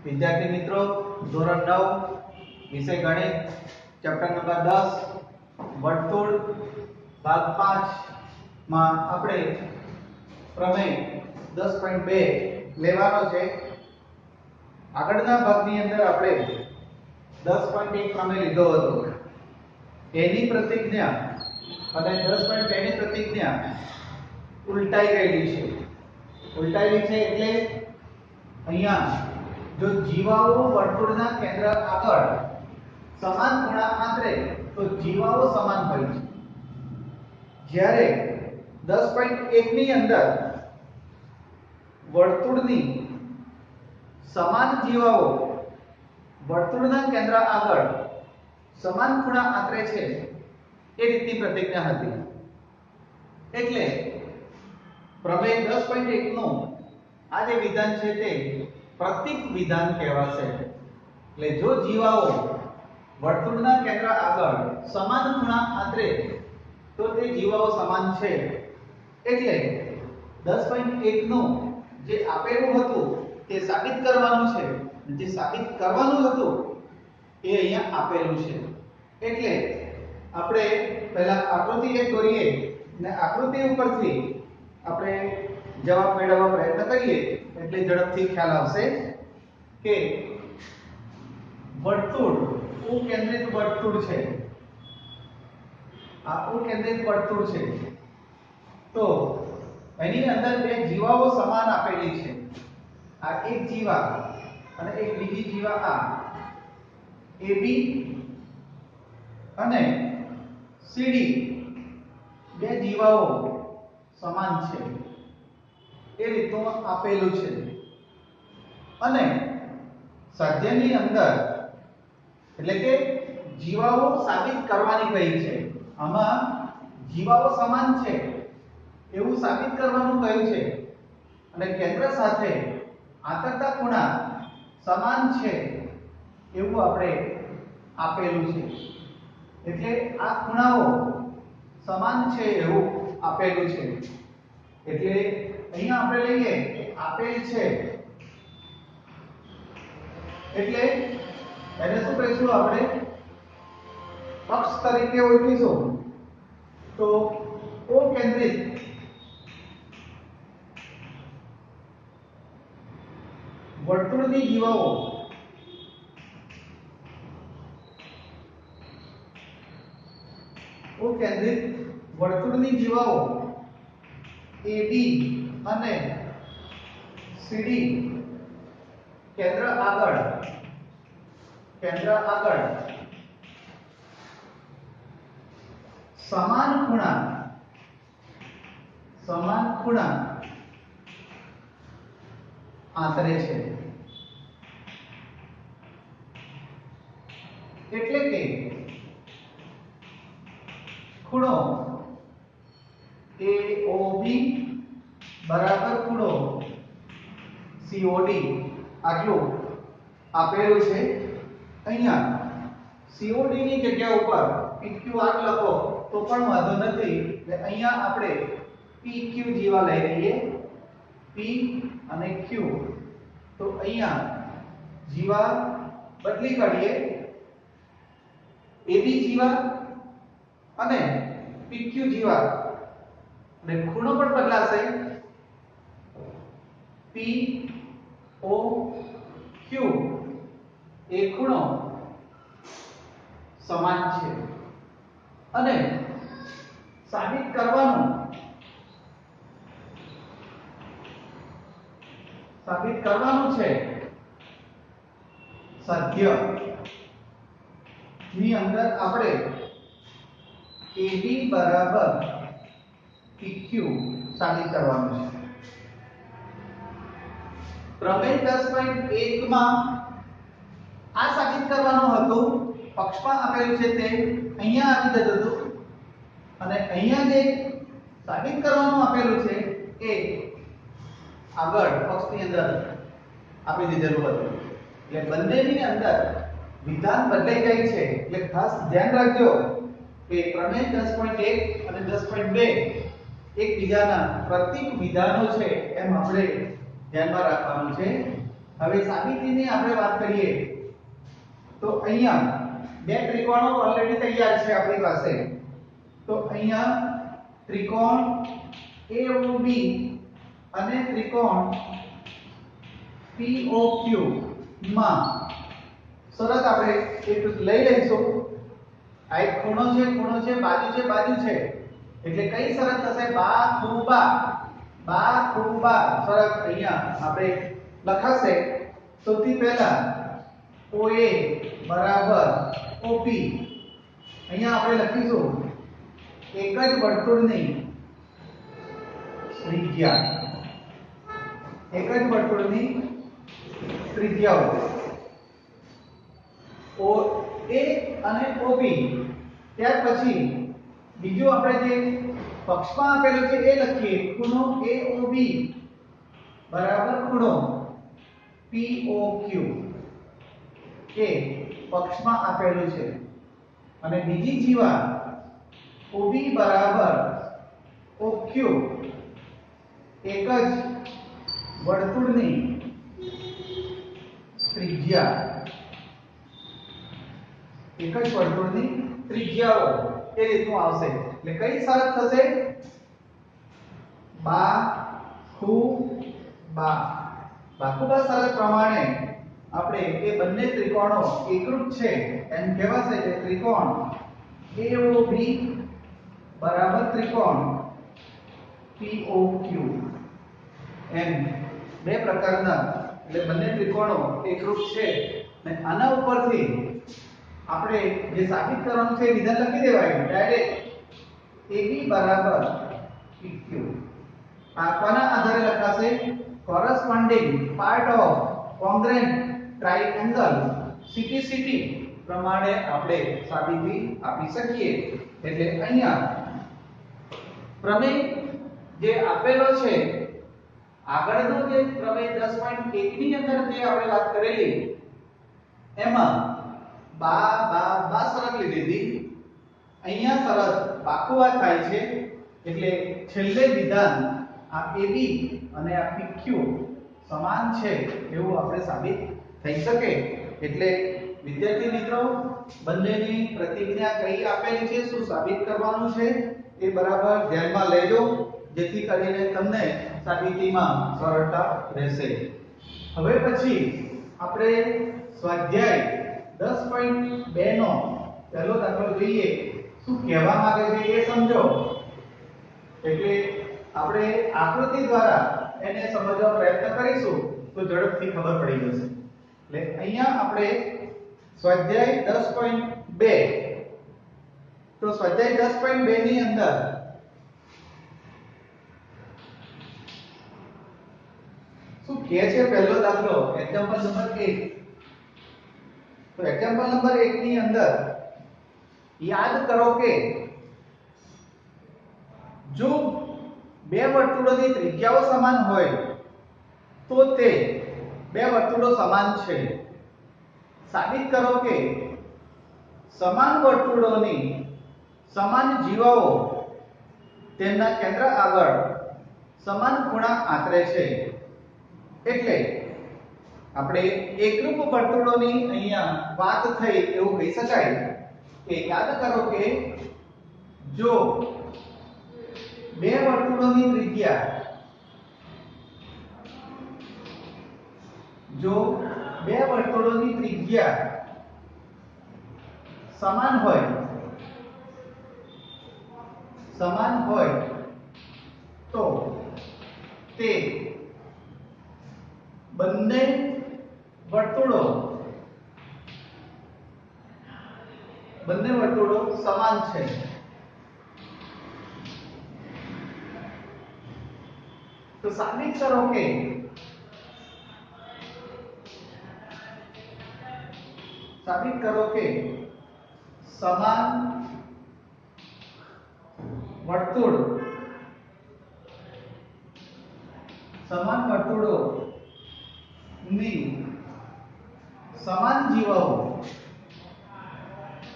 વિદ્યાર્થી મિત્રો, ધોરણ 9 વિષય ગણિત ચેપ્ટર નંબર 10 વર્તુળ ભાગ 5 માં આપણે પ્રમેય 10.2 લેવાનો છે. આગળના ભાગની અંદર આપણે 10.1 પ્રમેય લીધો હતો. એની પ્રતિજ્ઞા અને 10.2 ની પ્રતિજ્ઞા ઉલટાઈ ગયેલી છે. ઉલટાઈ છે એટલે અહીંયા જો જીવાઓ વર્તુળના કેન્દ્ર આગળ સમાન ખૂણા આંતરે તો જીવાઓ સમાન હોય છે. જ્યારે 10.1 ની અંદર વર્તુળની સમાન જીવાઓ વર્તુળના કેન્દ્ર આગળ સમાન ખૂણા આંતરે છે એ રીતની પ્રતિજ્ઞા હતી. એટલે પ્રમેય 10.1 નું આ જે વિધાન છે તે પ્રતીક વિધાન કહેવાશે. એટલે જો જીવાઓ વર્તુળના કેન્દ્ર આગળ સમાન ખૂણા આંતરે તો તે જીવાઓ સમાન છે. એટલે 10.1 નું જે આપેલું હતું તે સાબિત કરવાનું છે. જે સાબિત કરવાનું હતું એ અહીંયા આપેલું છે. એટલે આપણે પહેલા આકૃતિ એક દોરીએ અને આકૃતિ ઉપરથી આપણે જવાબ મેળવવા પ્રયત્ન કરીએ એટલે ઝડપથી ખ્યાલ આવશે કે વર્તુળ ઉકેન્દ્રિત વર્તુળ છે. આ ઉકેન્દ્રિત વર્તુળ છે તો એની અંદર બે જીવાઓ સમાન આપેલી છે. આ એક જીવા અને એક બીજી જીવા આ AB અને CD બે જીવાઓ સમાન છે એ રીતનું આપેલું છે. અને સાધ્યની અંદર એટલે કે જીવાઓ સાબિત કરવાની કહી છે. આમાં જીવાઓ સમાન છે એવું સાબિત કરવાનું કહ્યું છે અને કેન્દ્ર સાથે આંતરતા ખૂણા સમાન છે એવું આપણે આપેલું છે. એટલે આ ખૂણાઓ સમાન છે એવું આપેલું છે. એટલે અહીંયા આપણે લઈએ આપેલ છે એટલે એને શું કહીશું આપણે પક્ષ તરીકે ઓળખીશું. તો ઓ કેન્દ્રિત વર્તુળની જીવાઓ ઓ કેન્દ્રિત વર્તુળની જીવાઓ AB અને CD કેન્દ્ર આગળ સમાન ખૂણા આંતરે છે. એટલે કે ખૂણો AOB બરાબર ખૂણો COD આટલું આપેલું છે. અહીંયા COD ની જગ્યા ઉપર PQR લખો તો પણ વાંધો નથી. એટલે અહીંયા આપણે PQ જીવા લઈ લઈએ. P અને Q તો અહીંયા જીવા બદલી કાઢીએ. AB જીવા અને PQ જીવા અને ખૂણો પણ બદલાશે. POQ એ ખૂણો સમાન છે અને સાબિત કરવાનું છે સાધ્ય ની અંદર આપણે AB બરાબર PQ સાબિત કરવાનું છે. પ્રમેય 10.1 માં આ સાબિત કરવાનું હતું. પક્ષમાં આપેલું છે તે અહીંયા આવી જતું હતું અને અહીંયા જે સાબિત કરવાનું આપેલું છે એ આગળ પક્ષની અંદર આપી દીધેલું હતું. એટલે બંનેની અંદર વિધાન બદલાઈ જાય છે. એટલે ખાસ ધ્યાન રાખજો કે પ્રમેય 10.1 અને 10.2 એકબીજાના પ્રતીક વિધાનો છે એમ આપણે ધ્યાનમાં રાખવાનું છે. હવે સાબિતીની આપણે વાત કરીએ તો અહીંયા બે ત્રિકોણો ઓલરેડી તૈયાર છે આપણી પાસે. તો અહીંયા ત્રિકોણ AOB અને ત્રિકોણ POQ માં શરત આપણે એક લઈ લઈશું. આ એક ખૂણો છે, બાજુ છે. એટલે કઈ શરત થશે? બા ખૂ બા શરત અહીંયા આપણે લખાશે. સૌથી પહેલા OA બરાબર OP. અહીંયા આપણે લખીશું એક જ વર્તુળની ત્રિજ્યા, એક જ વર્તુળની ત્રિજ્યાઓ OA અને OB. ત્યાર પછી બીજું આપણે જે પક્ષમાં આપેલું છે એ લખીએ. ખૂણો AOB બરાબર ખૂણો POQ એ પક્ષમાં આપેલું છે. અને બીજી જીવા OB બરાબર OQ એક જ વર્તુળની ત્રિજ્યા, એક જ વર્તુળની ત્રિજ્યાઓ એ રીતનું આવશે. એટલે કઈ શરત થશે? બા ખૂબા શરત પ્રમાણે આપણે એ બંને ત્રિકોણો એકરૂપ છે એમ કહેવાશે કે ત્રિકોણ AOB બરાબર ત્રિકોણ POQ એમ બે પ્રકારના, એટલે બંને ત્રિકોણો એકરૂપ છે. અને આના ઉપરથી આપણે જે સાબિત કરવાનું છે વિધાન લખી દેવાય ડાયરેક્ટ. AB બરાબર PQ આના આધારે લખાશે corresponding part of congruent triangle CTCT પ્રમાણે આપણે સાબિતી આપી શકીએ. એટલે અહીંયા પ્રમેય જે આપેલો છે, આગળનો જે પ્રમેય 10.1 ની અંદર જે આપણે વાત કરેલી એમાં બા શરત લીધી હતી. અહીંયા શરત બાખુવા થાય છે. એટલે છેલ્લે વિધાન આ AB અને આ PQ સમાન છે એવું આપણે સાબિત થઈ શકે. એટલે વિદ્યાર્થી મિત્રો, બંનેની પ્રતિજ્ઞા કઈ આપેલી છે, શું સાબિત કરવાનું છે એ બરાબર ધ્યાનમાં લેજો, જેથી કરીને તમને સાબિતીમાં સરળતા રહેશે. હવે પછી આપણે સ્વાધ્યાય 10.2 નો પહેલો દાખલો જોઈએ. શું કહેવા માંગે છે એ સમજો. એટલે આપણે આકૃતિ દ્વારા એને સમજવાનો પ્રયત્ન કરીશું તો ઝડપથી ખબર પડી જશે. એટલે અહીંયા આપણે સ્વાધ્યાય 10.2, તો સ્વાધ્યાય 10.2 ની અંદર શું કહે છે? પહેલો દાખલો એક્ઝામ્પલ નંબર 1. તો એક્ઝામ્પલ નંબર 1 ની અંદર યાદ કરો કે જો બે વર્તુળોની ત્રિજ્યાઓ સમાન હોય તો તે બે વર્તુળો સમાન છે. સાબિત કરો કે સમાન વર્તુળોની સમાન જીવાઓ તેમના કેન્દ્ર આગળ સમાન ખૂણા આંતરે છે. એટલે આપણે એકરૂપ વર્તુળોની અહીંયા વાત થઈ એવું કહી શકાય કે યાદ કરો કે જો બે વર્તુળોની ત્રિજ્યા સમાન હોય તો તે બંને વર્તુળો સમાન છે. તો સાબિત કરો કે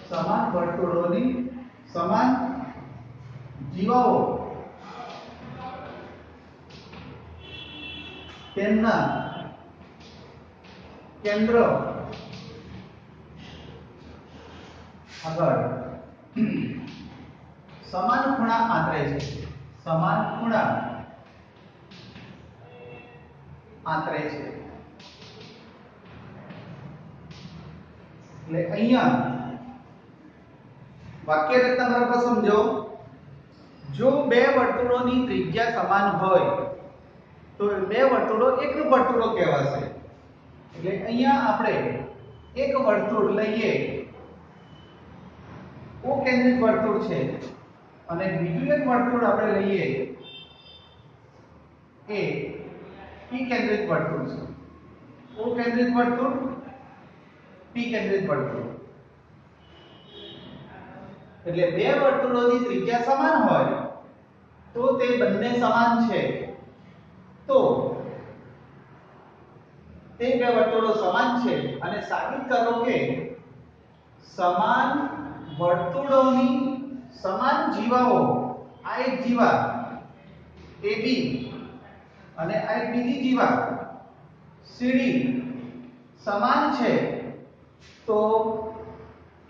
સમાન વર્તુળોની સમાન જીવાઓ તેમના કેન્દ્ર આગળ સમાન ખૂણા આંતરે છે, સમાન ખૂણા આંતરે છે। એટલે અહીંયા વાક્ય રચના બરાબર સમજો। જો બે વર્તુળોની ત્રિજ્યા સમાન હોય તો બે વર્તુળો એકરૂપ વર્તુળો કહેવાશે। એટલે અહીંયા આપણે એક વર્તુળ લઈએ, ઓ કેન્દ્રિત વર્તુળ છે, અને બીજું એક વર્તુળ આપણે લઈએ એ પી કેન્દ્રિત વર્તુળ છે। ઓ કેન્દ્રિત વર્તુળ, પી કેન્દ્રિત વર્તુળ। એટલે બે વર્તુળોની ત્રિજ્યા સમાન હોય તો તે બંને સમાન છે। તો તે બે વર્તુળો સમાન છે અને સાબિત કરો કે સમાન વર્તુળોની સમાન જીવાઓ, આ એક જીવા AB અને આ એક બીજી જીવા CD સમાન છે। તો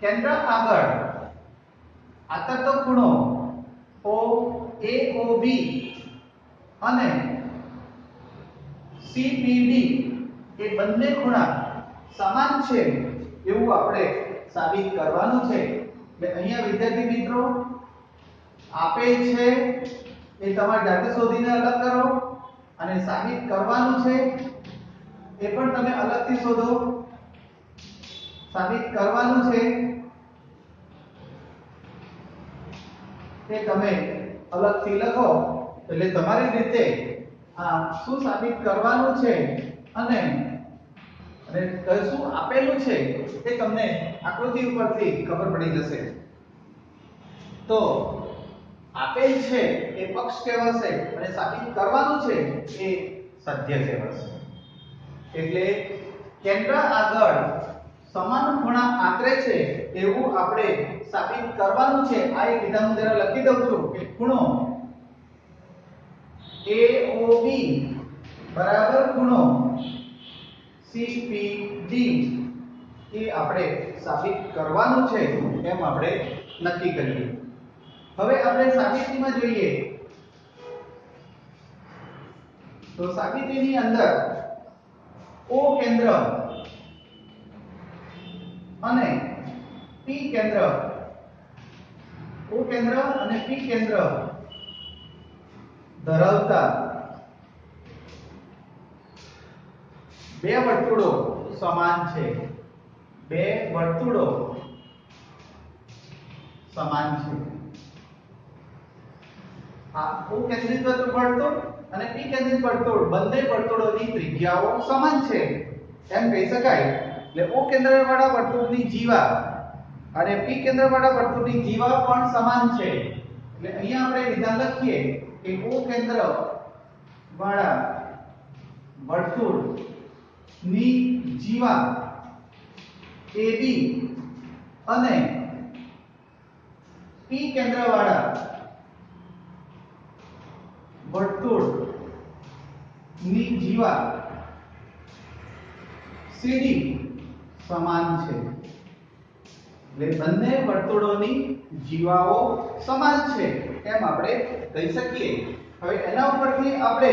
કેન્દ્ર આગળ આંતરતો ખૂણો OAOB અને CPD એ બંને ખૂણા સમાન છે એવું આપણે સાબિત કરવાનું છે। એટલે અહીંયા વિદ્યાર્થી મિત્રો આપેલ છે એ તમારે જાતે શોધીને અલગ કરો, અને સાબિત કરવાનું છે એ પણ તમે અલગથી શોધો। સાબિત કરવાનું છે એ તમે અલગથી લખો, એટલે તમારી રીતે આ શું સાબિત કરવાનું છે અને શું આપેલું છે એ તમને આકૃતિ ઉપરથી ખબર પડી જશે। તો આપેલ છે એ પક્ષ કહેવાશે અને સાબિત કરવાનું છે એ સાધ્ય કહેવાશે। એટલે કેન્દ્ર આગળ સમાન ખૂણા આંતરે છે એવું આપણે સાબિત કરવાનું છે। આ એક વિધાન હું જરા લખી દઉં છું કે ખૂણો AOB બરાબર ખૂણો CPD એ આપણે સાબિત કરવાનું છે એમ આપણે નક્કી કરીએ। હવે આપણે સાબિતીમાં જોઈએ તો સાબિતીની અંદર O કેન્દ્ર અને P કેન્દ્ર, O કેન્દ્ર અને P કેન્દ્ર ધરાવતા બે વર્તુળો સમાન છે। બે વર્તુળો સમાન છે। આ O કેન્દ્રિત વર્તુળ અને P કેન્દ્રિત વર્તુળ બંને વર્તુળોની ત્રિજ્યાઓ સમાન છે એમ કહી શકાય। એટલે O કેન્દ્રવાળા વર્તુળની જીવા અને P કેન્દ્રવાળા વર્તુળની જીવા પણ સમાન છે। એટલે અહીંયા આપણે વિધાન લખીએ કે O કેન્દ્ર વાળા વર્તુળ ની જીવા AB અને P કેન્દ્રવાળા વર્તુળ ની જીવા CD સમાન છે। એટલે બંને વર્તુળોની જીવાઓ સમાન છે એમ આપણે કહી શકીએ। હવે એના ઉપરથી આપણે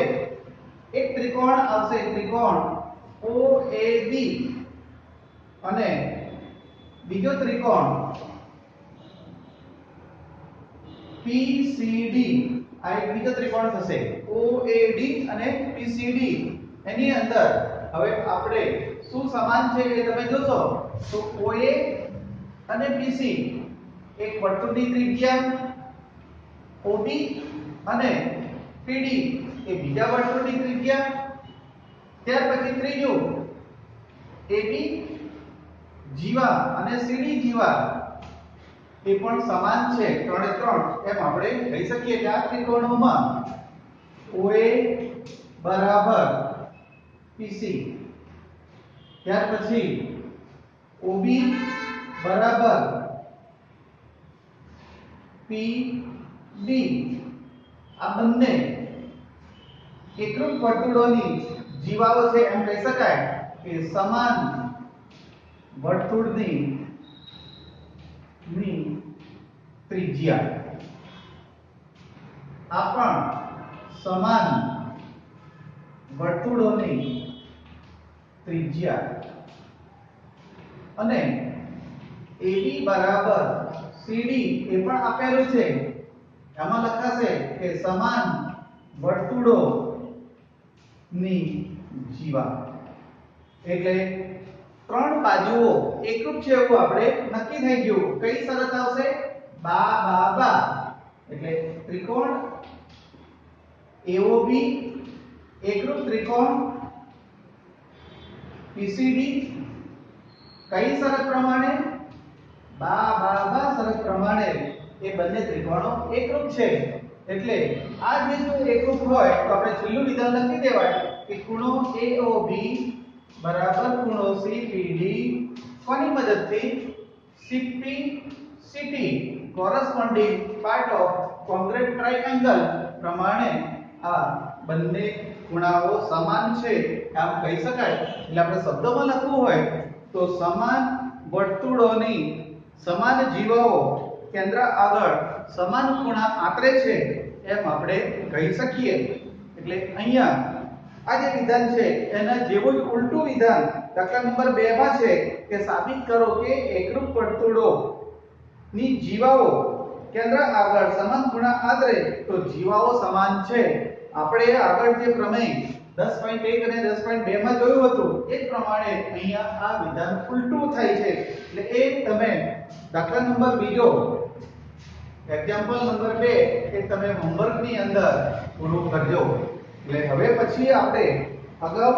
એક ત્રિકોણ આવશે, ત્રિકોણ OAB અને બીજો ત્રિકોણ PCD, આ એક બીજો ત્રિકોણ થશે OAD અને PCD। એની અંદર હવે આપણે શું સમાન છે એ તમે જોશો તો OA અને PC એક વર્તુળની ત્રિજ્યા, OB અને PD એ બીજા વર્તુળની ત્રિજ્યા, ત્યાર પછી ત્રીજું AB જીવા અને CD જીવા એ પણ સમાન છે, 3 એ 3 એમ આપણે કહી શકીએ કે આ ત્રિકોણોમાં OA બરાબર PC, ત્યાર પછી OB બરાબર PD, આ બંને એકરૂપ વર્તુળોની જીવાઓ છે એમ કહી શકાય। કે સમાન વર્તુળની ત્રિજ્યા આ પણ સમાન વર્તુળોની ત્રિજ્યા અને AB બરાબર CD એ પણ આપેલું છે. આમાં લખાશે કે સમાન વર્તુળોની જીવા એટલે ત્રણ બાજુઓ એકરૂપ છે એવું આપણે નક્કી થઈ ગયું. કઈ શરત આવશે? બા બા બા એટલે ત્રિકોણ AOB એકરૂપ ત્રિકોણ PCD કઈ શરત પ્રમાણે? બા બા બા શરત પ્રમાણે એ બંને ત્રિકોણો એકરૂપ છે. એટલે આ જે જો એકરૂપ હોય તો આપણે છેલ્લું વિધાન લખી દેવાય કે ખૂણો AOB બરાબર ખૂણો CPD કોની મદદથી? CPCT corresponding part of congruent triangle પ્રમાણે આ બંને ખૂણાઓ સમાન છે આમ કહી શકાય. એટલે આપણે શબ્દોમાં લખવું હોય તો સમાન વર્તુળોની સમાન જીવાઓ કેન્દ્ર આગળ સમાન ખૂણા આંતરે છે એમ આપણે કહી શકીએ. એટલે અહીંયા આ જે વિધાન છે એના જેવું જ ઉલટું વિધાન દાખલા નંબર 2 માં છે કે સાબિત કરો કે એકરૂપ વર્તુળો ની જીવાઓ કેન્દ્ર આગળ સમાન ખૂણા આંતરે તો જીવાઓ સમાન છે. આપણે આગળ જે પ્રમેય 10.1 અને 10.2 માં જોયું હતું એ જ પ્રમાણે અહીંયા આ વિધાન ઉલટું થાય છે. એટલે એ તમે દાખલા નંબર 2 એક્ઝામ્પલ નંબર 2 એ તમે હોમવર્ક ની અંદર પૂરું કરજો. એટલે હવે પછી આપણે અગાઉ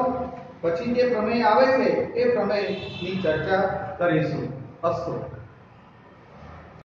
પછી જે પ્રમેય આવે છે એ પ્રમેયની ચર્ચા કરીશું. અસ્તુ.